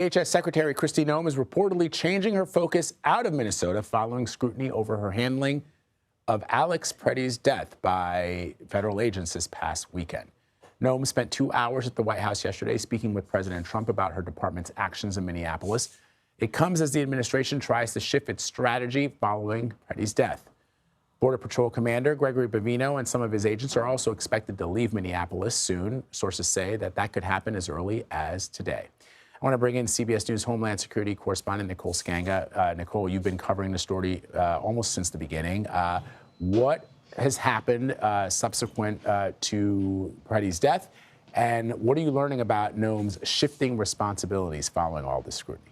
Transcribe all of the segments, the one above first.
DHS Secretary Kristi Noem is reportedly changing her focus out of Minnesota following scrutiny over her handling of Alex Pretti's death by federal agents this past weekend. Noem spent 2 hours at the White House yesterday speaking with President Trump about her department's actions in Minneapolis. It comes as the administration tries to shift its strategy following Pretti's death. Border Patrol Commander Greg Bovino and some of his agents are also expected to leave Minneapolis soon. Sources say that could happen as early as today. I want to bring in CBS News Homeland Security correspondent Nicole Sganga. Nicole, you've been covering the story almost since the beginning. What has happened subsequent to Pretti's death, and what are you learning about Noem's shifting responsibilities following all this scrutiny?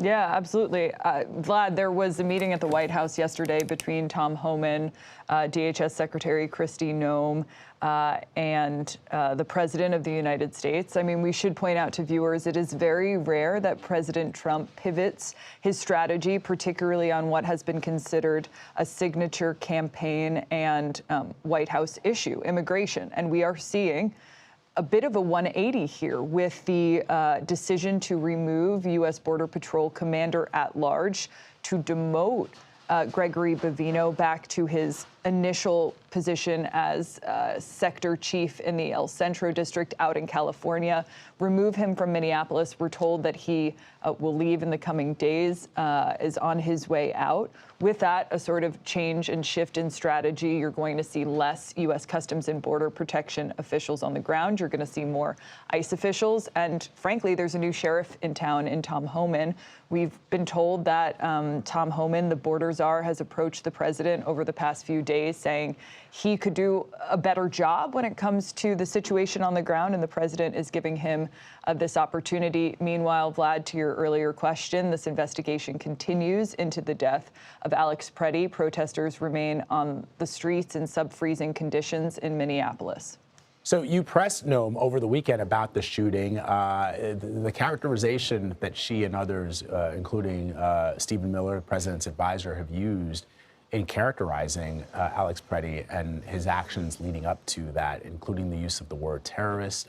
Yeah, absolutely. Vlad, there was a meeting at the White House yesterday between Tom Homan, DHS Secretary Kristi Noem, and the President of the United States. I mean, we should point out to viewers, it is very rare that President Trump pivots his strategy, particularly on what has been considered a signature campaign and White House issue, immigration. And we are seeing a bit of a 180 here with the decision to remove U.S. Border Patrol Commander at Large, to demote Gregory Bovino back to his initial position as sector chief in the El Centro district out in California, remove him from Minneapolis. We're told that he will leave in the coming days, is on his way out. With that, a sort of change and shift in strategy. You're going to see less U.S. Customs and Border Protection officials on the ground. You're going to see more ICE officials. And frankly, there's a new sheriff in town in Tom Homan. We've been told that Tom Homan, the border czar, has approached the president over the past few days saying he could do a better job when it comes to the situation on the ground, and the president is giving him this opportunity. Meanwhile, Vlad, to your earlier question, this investigation continues into the death of Alex Pretti. Protesters remain on the streets in sub-freezing conditions in Minneapolis. So you pressed Noem over the weekend about the shooting. The characterization that she and others, including Stephen Miller, the president's advisor, have used in characterizing Alex Pretti and his actions leading up to that, including the use of the word terrorist,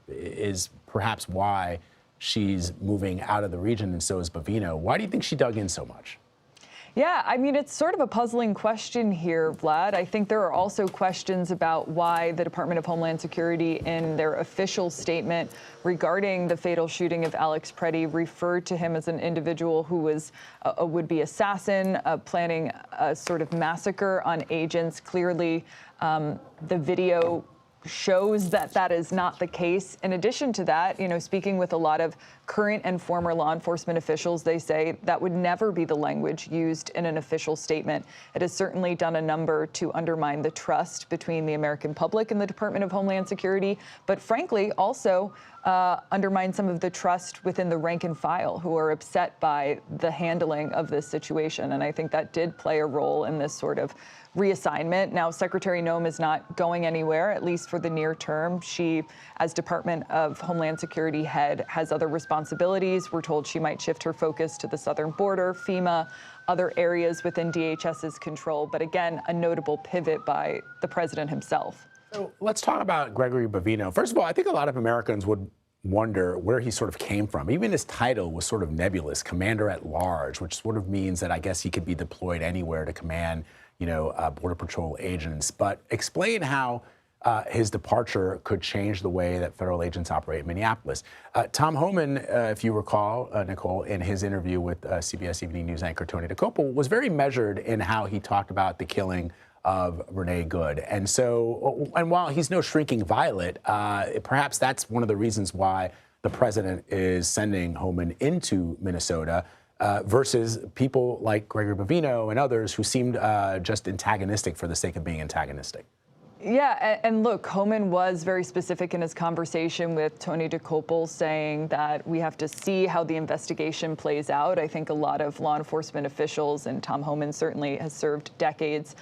is perhaps why she's moving out of the region, and so is Bovino. Why do you think she dug in so much? Yeah, I mean, it's sort of a puzzling question here, Vlad. I think there are also questions about why the Department of Homeland Security, in their official statement regarding the fatal shooting of Alex Pretti, referred to him as an individual who was a would-be assassin, planning a sort of massacre on agents. Clearly, the video shows that that is not the case. In addition to that, speaking with a lot of current and former law enforcement officials, they say that would never be the language used in an official statement. It has certainly done a number to undermine the trust between the American public and the Department of Homeland Security, but frankly, also undermine some of the trust within the rank and file who are upset by the handling of this situation. And I think that did play a role in this sort of reassignment. Now, Secretary Noem is not going anywhere, at least for the near term. She, as Department of Homeland Security head, has other responsibilities. We're told she might shift her focus to the southern border, FEMA, other areas within DHS's control. But again, a notable pivot by the president himself. So let's talk about Gregory Bovino. First of all, I think a lot of Americans would wonder where he sort of came from. Even his title was sort of nebulous, Commander at Large, which sort of means that I guess he could be deployed anywhere to command, Border Patrol agents. But explain how his departure could change the way that federal agents operate in Minneapolis. Tom Homan, if you recall, Nicole, in his interview with CBS Evening News anchor Tony DeCopel, was very measured in how he talked about the killing of Renee Good. And so, and while he's no shrinking violet, perhaps that's one of the reasons why the president is sending Homan into Minnesota versus people like Gregory Bovino and others who seemed just antagonistic for the sake of being antagonistic. Yeah, and look, Homan was very specific in his conversation with Tony DeCopel, saying that we have to see how the investigation plays out. I think a lot of law enforcement officials, and Tom Homan certainly has served decades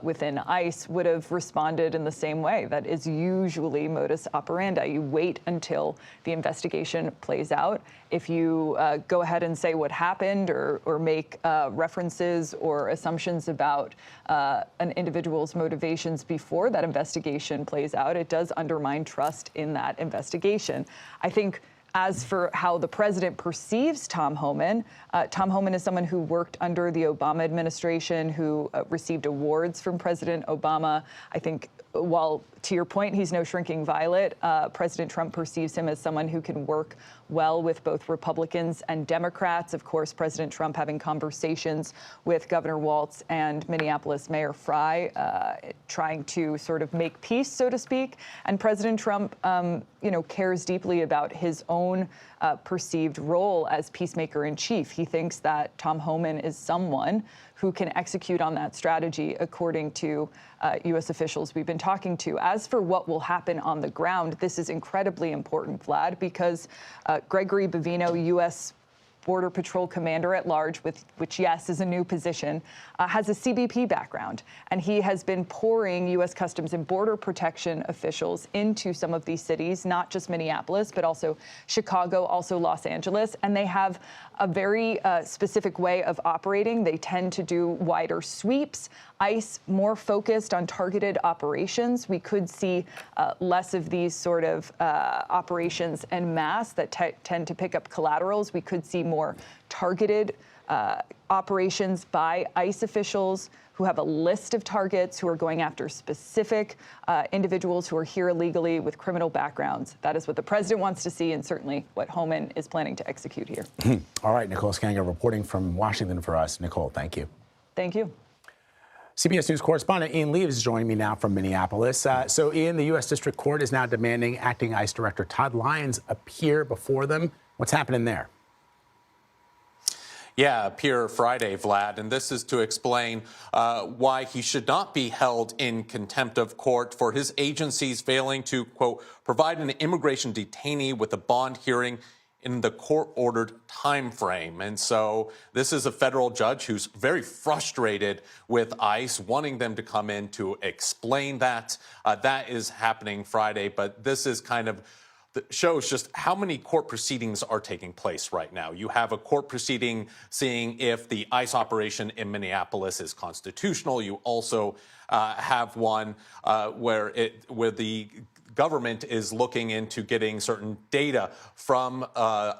within ICE, would have responded in the same way. That is usually modus operandi. You wait until the investigation plays out. If you go ahead and say what happened or make references or assumptions about an individual's motivations before that investigation plays out, it does undermine trust in that investigation. I think As for how the president perceives Tom Homan, Tom Homan is someone who worked under the Obama administration, who received awards from President Obama. I think, while to your point, he's no shrinking violet, President Trump perceives him as someone who can work well with both Republicans and Democrats. Of course, President Trump having conversations with Governor Walz and Minneapolis Mayor Frey, trying to sort of make peace, so to speak. And President Trump, cares deeply about his own perceived role as peacemaker in chief. He thinks that Tom Homan is someone who can execute on that strategy, according to U.S. officials we've been talking to. As for what will happen on the ground, this is incredibly important, Vlad, because Gregory Bovino, U.S. Border Patrol Commander at Large, which, yes, is a new position, has a CBP background. And he has been pouring U.S. Customs and Border Protection officials into some of these cities, not just Minneapolis, but also Chicago, also Los Angeles. And they have a very specific way of operating. They tend to do wider sweeps. ICE more focused on targeted operations. We could see less of these sort of operations en masse that tend to pick up collaterals. We could see more targeted operations by ICE officials who have a list of targets, who are going after specific individuals who are here illegally with criminal backgrounds. That is what the president wants to see, and certainly what Homan is planning to execute here. All right, Nicole Sganga reporting from Washington for us. Nicole, thank you. Thank you. CBS News correspondent Ian Lee is joining me now from Minneapolis. So, Ian, the U.S. District Court is now demanding acting ICE Director Todd Lyons appear before them. What's happening there? Yeah, appear Friday, Vlad, and this is to explain why he should not be held in contempt of court for his agency's failing to, quote, provide an immigration detainee with a bond hearing in the court-ordered time frame. And so this is a federal judge who's very frustrated with ICE, wanting them to come in to explain that. That is happening Friday, but this is kind of shows just how many court proceedings are taking place right now. You have a court proceeding seeing if the ICE operation in Minneapolis is constitutional. You also have one where the government is looking into getting certain data from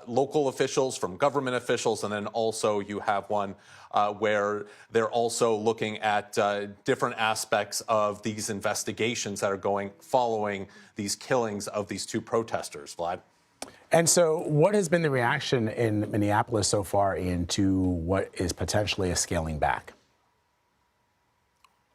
local officials, from government officials, and then also you have one where they're also looking at different aspects of these investigations that are going following these killings of these two protesters, Vlad. And so what has been the reaction in Minneapolis so far into what is potentially a scaling back?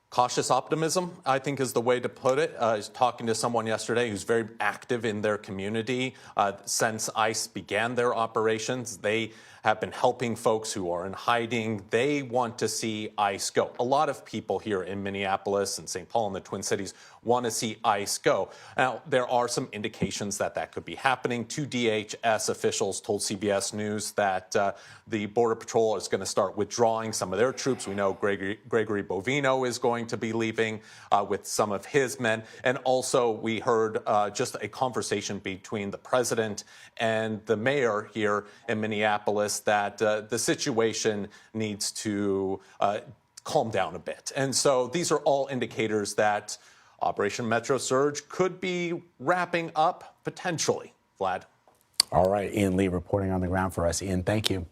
Cautious optimism, I think, is the way to put it. I was talking to someone yesterday who's very active in their community. Since ICE began their operations, they have been helping folks who are in hiding. They want to see ICE go. A lot of people here in Minneapolis and St. Paul and the Twin Cities want to see ICE go. Now, there are some indications that that could be happening. Two DHS officials told CBS News that the Border Patrol is going to start withdrawing some of their troops. We know Gregory Bovino is going to be leaving with some of his men. And also, we heard just a conversation between the president and the mayor here in Minneapolis that the situation needs to calm down a bit. And so these are all indicators that Operation Metro Surge could be wrapping up potentially, Vlad. All right, Ian Lee reporting on the ground for us. Ian, thank you.